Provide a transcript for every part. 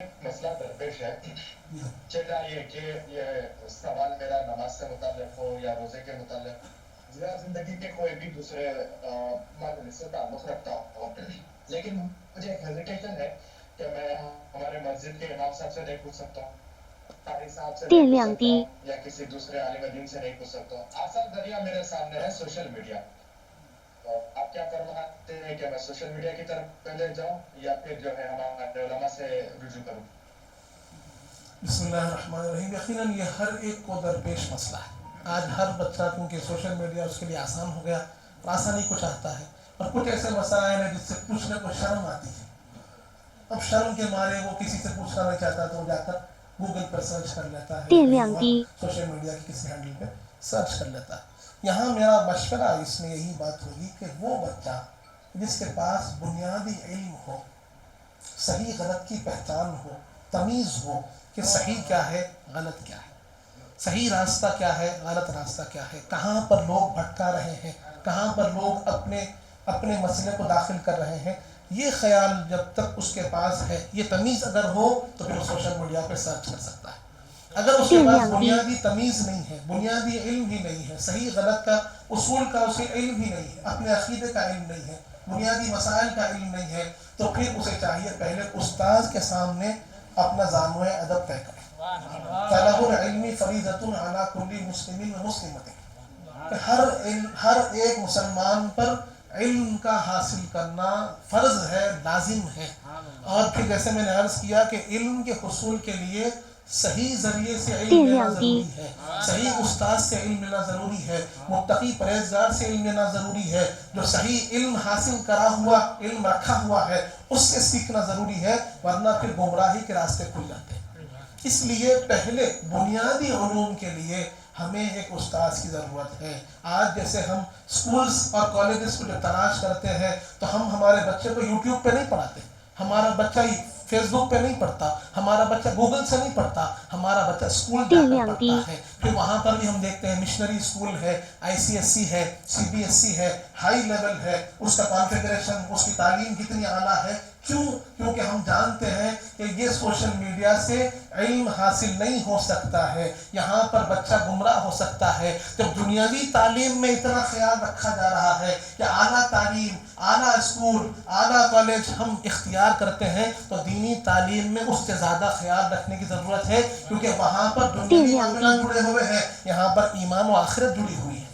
مسئلہ درپیش ہے، چاہیے کہ یہ سوال میرا نماز سے متعلق ہو یا روزے کے متعلق یا زندگی کے کوئی بھی دوسرے معاملے سے تعلق رکھتا ہوں، لیکن مجھے ایک ہیزیٹیشن ہے کہ میں ہمارے مسجد کے امام صاحب سے نہیں پوچھ سکتا ہوں، قاری صاحب سے نہیں پوچھ سکتا ہوں، یا کسی دوسرے عالم دین سے نہیں پوچھ سکتا ہوں۔ آسان ذریعہ میرے سامنے ہے سوشل میڈیا۔ آپ کیا فرماتے ہیں کہ میں سوشل میڈیا کی طرف پہلے جاؤں یا پھر جو ہے ہمارے علماء سے رجوع کروں؟ بسم اللہ الرحمن الرحیم۔ یقیناً یہ ہر ایک کو درپیش مسئلہ ہے۔ آج ہر بچہ کیونکہ سوشل میڈیا اس کے لیے آسان ہو گیا اور آسانی کو چاہتا ہے، اور کچھ ایسے مسائل ہیں جس سے پوچھنے کو شرم آتی ہے۔ اب شرم کے مارے وہ کسی سے پوچھنا نہیں چاہتا تو وہ جا کر گوگل پر سرچ کر لیتا ہے، سوشل میڈیا کے کسی ہینڈل پہ سرچ کر لیتا ہے۔ یہاں میرا مشورہ اس میں یہی بات ہوگی کہ وہ بچہ جس کے پاس بنیادی علم ہو، صحیح غلط کی پہچان ہو، تمیز ہو کہ صحیح کیا ہے غلط کیا ہے، صحیح راستہ کیا ہے غلط راستہ کیا ہے، کہاں پر لوگ بھٹکا رہے ہیں، کہاں پر لوگ اپنے مسئلے کو داخل کر رہے ہیں، یہ خیال جب تک اس کے پاس ہے، یہ تمیز اگر ہو تو پھر وہ سوشل میڈیا پہ سرچ کر سکتا ہے۔ اگر اس کے پاس بنیادی تمیز نہیں ہے، بنیادی علم ہی نہیں ہے، صحیح غلط کا اصول کا اسے علم ہی نہیں ہے، اپنے عقیدے کا علم نہیں ہے، بنیادی مسائل کا علم نہیں ہے، تو پھر اسے چاہیے پہلے استاذ کے سامنے اپنا زانو ادب طے کرے۔ طلب العلم فریضۃ علی کل مسلم و مسلمۃ، کہ ہر ایک مسلمان پر علم کا حاصل کرنا فرض ہے، لازم ہے۔ اور پھر جیسے میں نے عرض کیا کہ علم کے حصول کے لیے صحیح ذریعے سے علم لینا ضروری ہے، صحیح استاد سے علم لینا ضروری ہے، متقی پرہیزگار سے علم لینا ضروری ہے، جو صحیح علم حاصل کرا ہوا علم رکھا ہوا ہے اس سے سیکھنا ضروری ہے، ورنہ پھر گمراہی کے راستے کھل جاتے ہیں۔ اس لیے پہلے بنیادی علوم کے لیے ہمیں ایک استاذ کی ضرورت ہے۔ آج جیسے ہم سکولز اور کالجز کو جو تلاش کرتے ہیں تو ہم ہمارے بچے کو یوٹیوب پہ نہیں پڑھاتے، ہمارا بچہ فیس بک پہ نہیں پڑھتا، ہمارا بچہ گوگل سے نہیں پڑھتا، ہمارا بچہ اسکول جا کر پڑھتا ہے۔ پھر وہاں پر بھی ہم دیکھتے ہیں مشنری اسکول ہے، آئی سی ایس سی ہے، سی بی ایس سی ہے، ہائی لیول ہے، اس کا کانفیگریشن، اس کی تعلیم کتنی اعلیٰ ہے۔ کیونکہ ہم جانتے ہیں کہ یہ سوشل میڈیا سے علم حاصل نہیں ہو سکتا ہے، یہاں پر بچہ گمراہ ہو سکتا ہے۔ جب دنیاوی تعلیم میں اتنا خیال رکھا جا رہا ہے کہ اعلیٰ تعلیم، اعلیٰ اسکول، اعلیٰ کالج ہم اختیار کرتے ہیں، تو دینی تعلیم میں اس سے زیادہ خیال رکھنے کی ضرورت ہے، کیونکہ وہاں پر دنیاوی معاملات جڑے ہوئے ہیں، یہاں پر ایمان و آخرت جڑی ہوئی ہے۔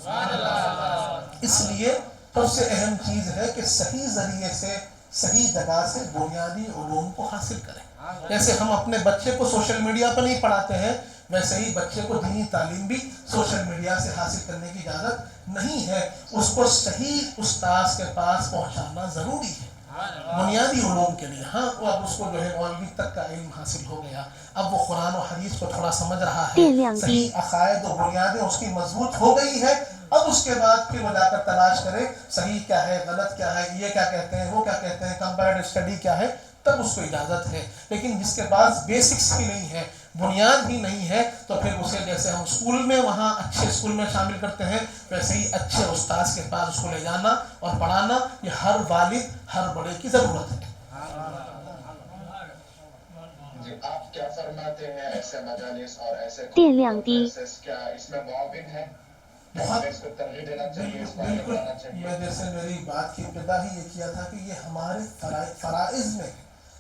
اس لیے سب سے اہم چیز ہے کہ صحیح ذریعے سے، صحیح جگہ سے بنیادی علوم کو حاصل کریں۔ جیسے ہم اپنے بچے کو سوشل میڈیا پر نہیں پڑھاتے ہیں، ویسے ہی بچے کو دینی تعلیم بھی سوشل میڈیا سے حاصل کرنے کی اجازت نہیں ہے، اس کو صحیح استاذ کے پاس پہنچانا ضروری ہے بنیادی علوم کے لیے۔ ہاں اب اس کو جو ہے مولوی تک کا علم حاصل ہو گیا، اب وہ قرآن و حدیث کو تھوڑا سمجھ رہا ہے، صحیح عقائد و بنیادیں اس کی مضبوط ہو گئی ہے، اب اس کے بعد پھر وہ جا کر تلاش کرے صحیح کیا ہے غلط کیا ہے، یہ کیا کہتے ہیں وہ کیا کہتے ہیں، کمپیریٹو اسٹڈی کیا ہے، تب اس کو اجازت ہے۔ لیکن جس کے پاس بیسکس ہی نہیں ہے، بنیاد ہی نہیں ہے، تو پھر اسے جیسے ہم اسکول میں وہاں اچھے اسکول میں شامل کرتے ہیں، ویسے ہی اچھے استاذ کے پاس اس کو لے جانا اور پڑھانا یہ ہر والد، ہر بڑے کی ضرورت ہے۔ جی آپ کیا فرماتے ہیں ایسے مجالس اور ایسے کانفرنسز کیا اس میں معاون ہیں؟ بہت اس کو ترغیب دینا چاہیے، اس کو آگے بالکل، بڑھانا چاہیے۔ میں جیسے میری بات کی ابتدا ہی یہ کیا تھا کہ یہ ہمارے فرائض میں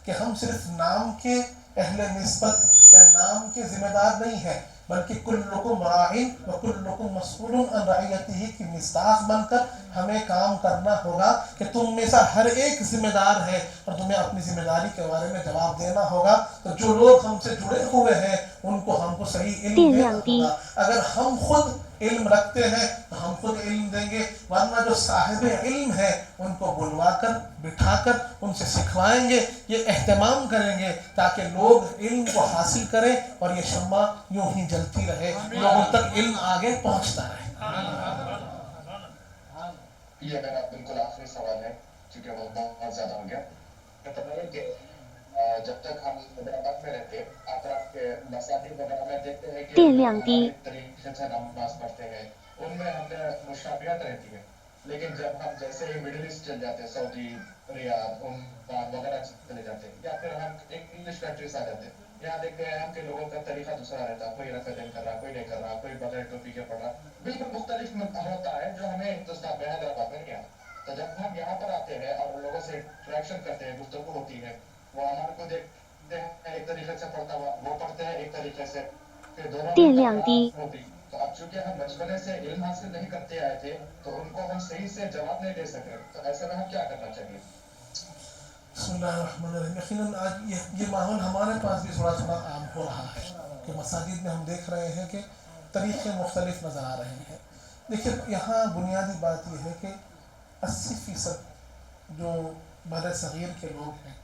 کہ ہم صرف نام کے اہل نسبت یا نام کے ذمہ دار نہیں ہیں، بلکہ کلکم راعٍ وکلکم مسئول عن رعیتہ کی مصداق بن کر ہمیں کام کرنا ہوگا کہ تم میں سے ہر ایک ذمہ دار ہے اور تمہیں اپنی ذمہ داری کے بارے میں جواب دینا ہوگا۔ تو جو لوگ ہم سے جڑے ہوئے ہیں ان کو ہم کو صحیح علم دینا ہوگا۔ اگر ہم خود علم رکھتے ہیں تو ہم خود علم دیں گے، ورنہ جو صاحب علم ہے ان کو بلوا کر بٹھا کر ان سے سکھوائیں گے، یہ اہتمام کریں گے تاکہ لوگ علم کو حاصل کریں اور یہ شمع یوں ہی جلتی رہے، لوگوں تک علم آگے پہنچتا رہے۔ یہ میرا بالکل آخری سوال ہے کیونکہ وہ بہت زیادہ ہو گیا۔ کہ جب تک ہم حیدرآباد میں رہتے اطراف کے مساجد وغیرہ میں دیکھتے ہیں کہ ہمارے طریقے سے نماز پڑھتے ہیں، ان میں ہمیں مشابہت رہتی ہے، لیکن جب ہم جیسے ہی مڈل ایسٹ چل جاتے ہیں، سعودی، ریاض، عمان وغیرہ چلے جاتے ہیں، یا پھر ہم ایک انگلش کنٹریز آ جاتے ہیں، یہاں دیکھتے ہیں ہم کہ لوگوں کا طریقہ دوسرا رہتا ہے، کوئی رفع دین کر رہا، کوئی نہیں کر رہا، کوئی بغیر ٹوپی کے پڑھ رہا، بالکل مختلف ہوتا ہے جو ہمیں ہندوستان میں حیدرآباد میں نہیں آتا. تو جب ہم یہاں پر آتے ہیں اور لوگوں سے انٹریکشن کرتے ہیں، گفتگو ہوتی ہے، وہ ہمارے کو دیکھتے ہیں ایک طریقے سے پڑھتا ہوا، وہ پڑھتے ہیں ایک طریقے سے، پھر دونوں میں تکرار ہوتی. تو اب چونکہ ہم بچپنے سے علم حاصل نہیں کرتے آئے تھے تو ان کو ہم صحیح سے جواب نہیں دے سکے، تو ایسے میں ہم کیا کرنا چاہیے؟ بسم اللہ الرحمن الرحیم. یقیناً آج یہ ماحول ہمارے پاس بھی تھوڑا تھوڑا عام ہو رہا ہے کہ مساجد میں ہم دیکھ رہے ہیں کہ طریقے مختلف نظر آ رہے ہیں. دیکھیے یہاں بنیادی بات یہ ہے کہ 80% جو بر صغیر کے لوگ ہیں،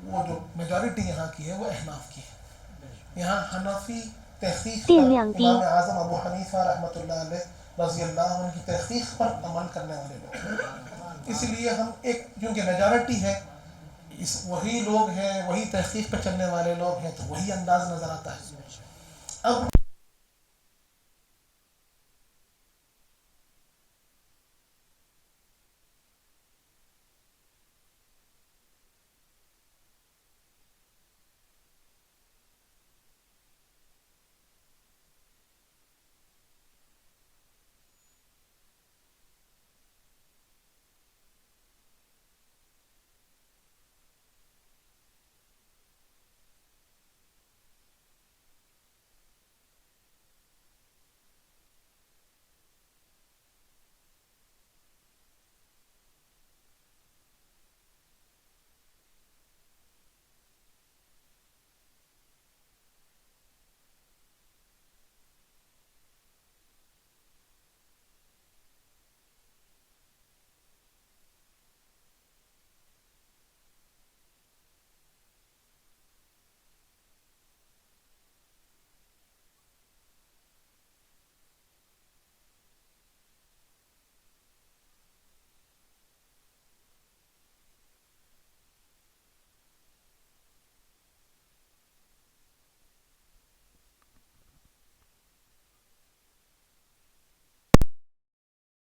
وہ جو میجورٹی یہاں کی ہے وہ احناف کی ہے. یہاں حنفی تحقیق پر امام اعظم ابو حنیفہ رحمۃ اللہ علیہ رضی اللہ عنہ کی تحقیق پر عمل کرنے والے لوگ ہیں. اسی لیے ہم ایک کیونکہ میجورٹی ہے، وہی لوگ ہیں، وہی تحقیق پہ چلنے والے لوگ ہیں، تو وہی انداز نظر آتا ہے. اب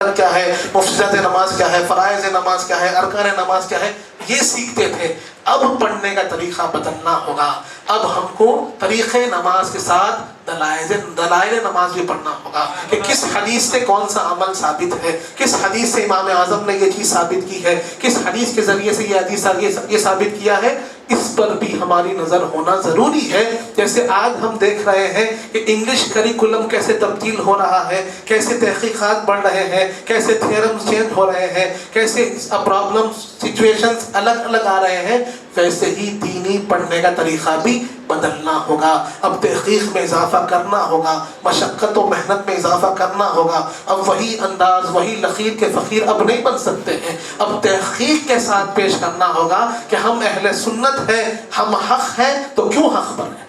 کیا ہے، مفردات نماز کیا ہے، فرائض نماز کیا ہے، ارکان نماز کیا ہے، یہ سیکھتے تھے. اب پڑھنے کا طریقہ بدلنا ہوگا. اب ہم کو طریقے نماز کے ساتھ دلائل نماز بھی پڑھنا ہوگا کہ کس حدیث سے کون سا عمل ثابت ہے، کس حدیث سے امام اعظم نے یہ چیز ثابت کی ہے، کس حدیث کے ذریعے سے یہ حدیث یہ ثابت کیا ہے. اس پر بھی ہماری نظر ہونا ضروری ہے. جیسے آج ہم دیکھ رہے ہیں کہ انگلش کریکولم کیسے تبدیل ہو رہا ہے، کیسے تحقیقات بڑھ رہے ہیں، کیسے تھیورمز چینج ہو رہے ہیں، کیسے پرابلمز سچویشنز الگ الگ آ رہے ہیں، ویسے ہی دینی پڑھنے کا طریقہ بھی بدلنا ہوگا. اب تحقیق میں اضافہ کرنا ہوگا، مشقت و محنت میں اضافہ کرنا ہوگا. اب وہی انداز، وہی لخیر کے فقیر اب نہیں بن سکتے ہیں. اب تحقیق کے ساتھ پیش کرنا ہوگا کہ ہم اہل سنت ہیں، ہم حق ہیں تو کیوں حق پر ہیں،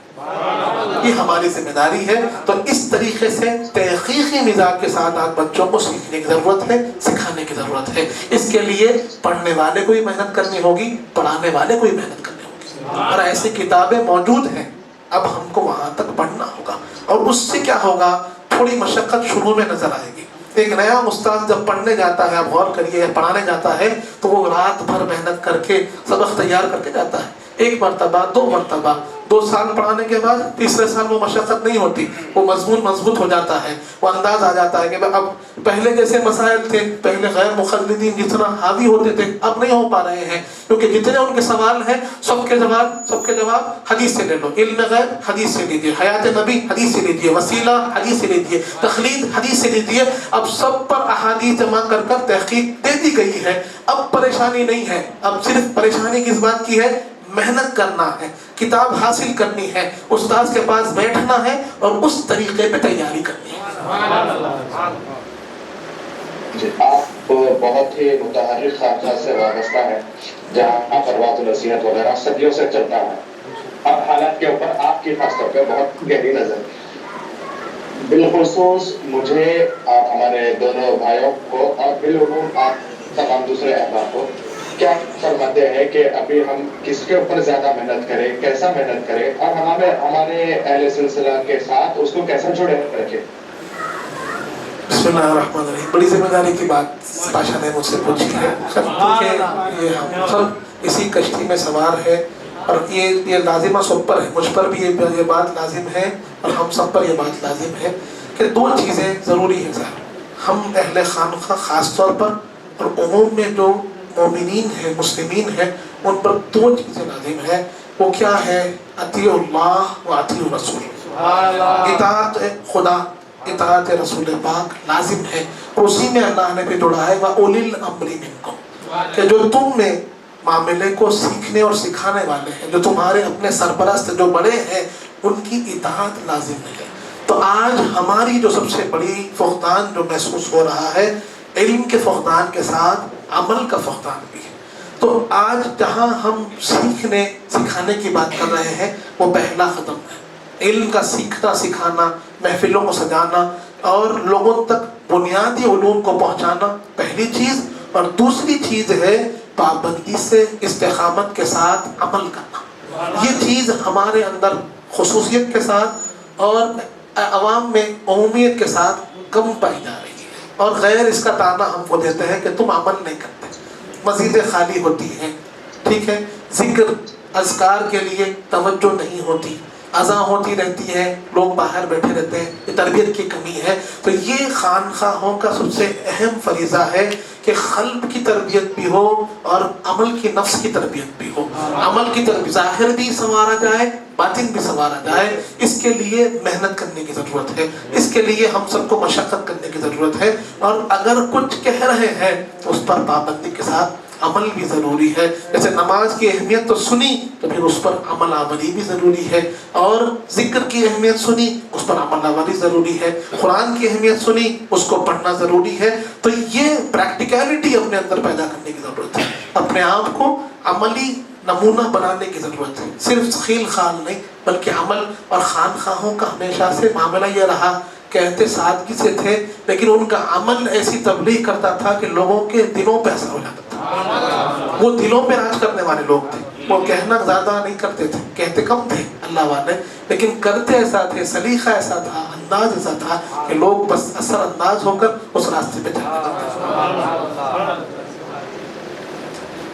یہ ہماری ذمہ داری ہے. تو اس طریقے سے تحقیقی مزاج کے ساتھ آج بچوں کو سیکھنے کی ضرورت ہے، سکھانے کی ضرورت ہے. اس کے لیے پڑھنے والے کو ہی محنت کرنی ہوگی، پڑھانے والے کو ہی محنت کرنی ہوگی. اور ایسی کتابیں موجود ہیں، اب ہم کو وہاں تک پڑھنا ہوگا. اور اس سے کیا ہوگا، تھوڑی مشقت شروع میں نظر آئے گی. ایک نیا استاد جب پڑھنے جاتا ہے، آپ غور کریے، پڑھانے جاتا ہے تو وہ رات بھر محنت کر کے سبق تیار کر کے جاتا ہے. ایک مرتبہ، 2 مرتبہ، 2 سال پڑھانے کے بعد تیسرے سال وہ مشقت نہیں ہوتی، وہ مضمون مضبوط ہو جاتا ہے، وہ انداز آ جاتا ہے کہ اب پہلے جیسے مسائل تھے، پہلے غیر مقلدین جتنا حاوی ہوتے تھے اب نہیں ہو پا رہے ہیں، کیونکہ جتنے ان کے سوال ہیں سب کے جواب حدیث سے لے لو. علم غیب حدیث سے لیجیے، حیات نبی حدیث سے لیجیے، وسیلہ حدیث سے لیجیے، تخلید حدیث سے لیجیے. اب سب پر احادیث جمع کر کر تحقیق دے دی گئی ہے. اب پریشانی نہیں ہے، اب صرف پریشانی کس بات کی ہے، محنت کرنا ہے، کتاب حاصل کرنی ہے، استاذ کے پاس بیٹھنا ہے اور اس طریقے پہ تیاری کرنی ہے. جی، آپ بہت ہی متحرک خاندان سے وابستہ ہے جہاں پر بات نصیحت وغیرہ صدیوں سے چلتا ہے. اب حالات کے اوپر آپ کی خاص طور پہ بہت گہری نظر. بالخصوص مجھے اور ہمارے دونوں بھائیوں کو اور بالعموم آپ تمام دوسرے احباب کو کیا فرماتے ہیں کہ ابھی ہم کس کے اوپر زیادہ محنت کریں، کیسا محنت کریں، اور ہمارے اہل سلسلہ کے ساتھ اس کو کیسا جڑے رکھیں؟ بسم اللہ الرحمن الرحیم. بڑی ذمہ داری کی بات پاشا نے مجھ سے پوچھی ہے. کیونکہ یہ ہم سب اسی کشتی میں سوار ہے اور یہ لازمہ سب پر ہے. مجھ پر بھی یہ بات لازم ہے اور ہم سب پر یہ بات لازم ہے کہ دو چیزیں ضروری ہیں سر. ہم اہل خانقاہ خاص طور پر اور عموم میں جو مومنین ہیں مسلمین ہیں ان پر دو چیزیں لازم ہیں. وہ کیا ہے؟ اطیع اللہ و اطیع الرسول. اطاعت خدا اطاعت رسول پاک لازم ہے. اور اسی میں اللہ نے بھی جوڑا ہے وَأُولِي الْأَمْرِ مِنْكُمْ کہ جو تم میں معاملے کو سیکھنے اور سکھانے والے ہیں، جو تمہارے اپنے سرپرست جو بڑے ہیں ان کی اطاعت لازم ہے. تو آج ہماری جو سب سے بڑی فقدان جو محسوس ہو رہا ہے، علم کے فقدان کے ساتھ عمل کا فقدان بھی ہے. تو آج جہاں ہم سیکھنے سکھانے کی بات کر رہے ہیں وہ پہلا قدم ہے. علم کا سیکھنا سکھانا، محفلوں کو سجانا اور لوگوں تک بنیادی علوم کو پہنچانا پہلی چیز. اور دوسری چیز ہے پابندی سے استقامت کے ساتھ عمل کرنا. یہ چیز ہمارے اندر خصوصیت کے ساتھ اور عوام میں عمومیت کے ساتھ کم پائی جا رہی ہے. اور غیر اس کا تانا ہم کو دیتے ہیں کہ تم عمل نہیں کرتے. مسجدیں خالی ہوتی ہیں، ٹھیک ہے، ذکر اذکار کے لیے توجہ نہیں ہوتی، اذان ہوتی رہتی ہے، لوگ باہر بیٹھے رہتے ہیں. یہ تربیت کی کمی ہے. تو یہ خانقاہوں کا سب سے اہم فریضہ ہے کہ قلب کی تربیت بھی ہو اور عمل کی نفس کی تربیت بھی ہو. عمل کی تربیت ظاہر بھی سنوارا جائے، باطن بھی سنوارا جائے. اس کے لیے محنت کرنے کی ضرورت ہے. اس کے لیے ہم سب کو مشقت کرنے کی ضرورت ہے. اور اگر کچھ کہہ رہے ہیں تو اس پر پابندی کے ساتھ عمل بھی ضروری ہے. جیسے نماز کی اہمیت تو سنی تو پھر اس پر عمل آوری بھی ضروری ہے. اور ذکر کی اہمیت سنی، اس پر عمل آوری ضروری ہے. قرآن کی اہمیت سنی، اس کو پڑھنا ضروری ہے. تو یہ پریکٹیکلٹی اپنے اندر پیدا کرنے کی ضرورت ہے. اپنے آپ کو عملی نمونہ بنانے کی ضرورت ہے. صرف خیل خال نہیں بلکہ عمل. اور خانقاہوں کا ہمیشہ سے معاملہ یہ رہا، کہتے سادگی سے تھے لیکن ان کا عمل ایسی تبلیغ کرتا تھا کہ لوگوں کے دلوں پہ اثر ہو جاتا تھا. وہ دلوں پہ راج کرنے والے لوگ تھے. وہ کہنا زیادہ نہیں کرتے تھے، کہتے کم تھے اللہ والے، لیکن کرتے ایسا تھے، سلیقہ ایسا تھا، انداز ایسا تھا کہ لوگ بس اثر انداز ہو کر اس راستے پہ چلنے لگتے.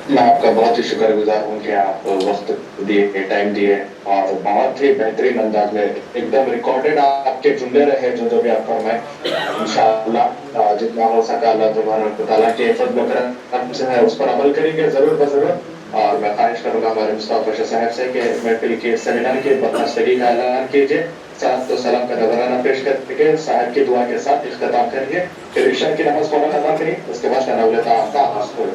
میں آپ کا بہت ہی شکر گزار ہوں کہ آپ وقت دیے، ٹائم دیے اور بہت ہی بہترین انداز میں ایک دم ریکارڈڈ آپ کے جملے رہے جو بھی آپ فرمائے. انشاءاللہ جتنا ہو سکا اللہ تبارک و تعالیٰ کے فضل و کرم سے ہے اس پر عمل کریں گے ضرور بضرور. اور میں خواہش کروں گا ہمارے مصطفیٰ پاشا صاحب سے کہ محفل کے سیمینار کے برخاستگی کا اعلان کیجیے. صلاۃ و سلام کا نذرانہ پیش کر کے صاحب کی دعا کے ساتھ اختتام کریے. پھر عشاء کی نماز فوراً ادا کریے، اس کے بعد نولتا آپ کا آغاز ہو.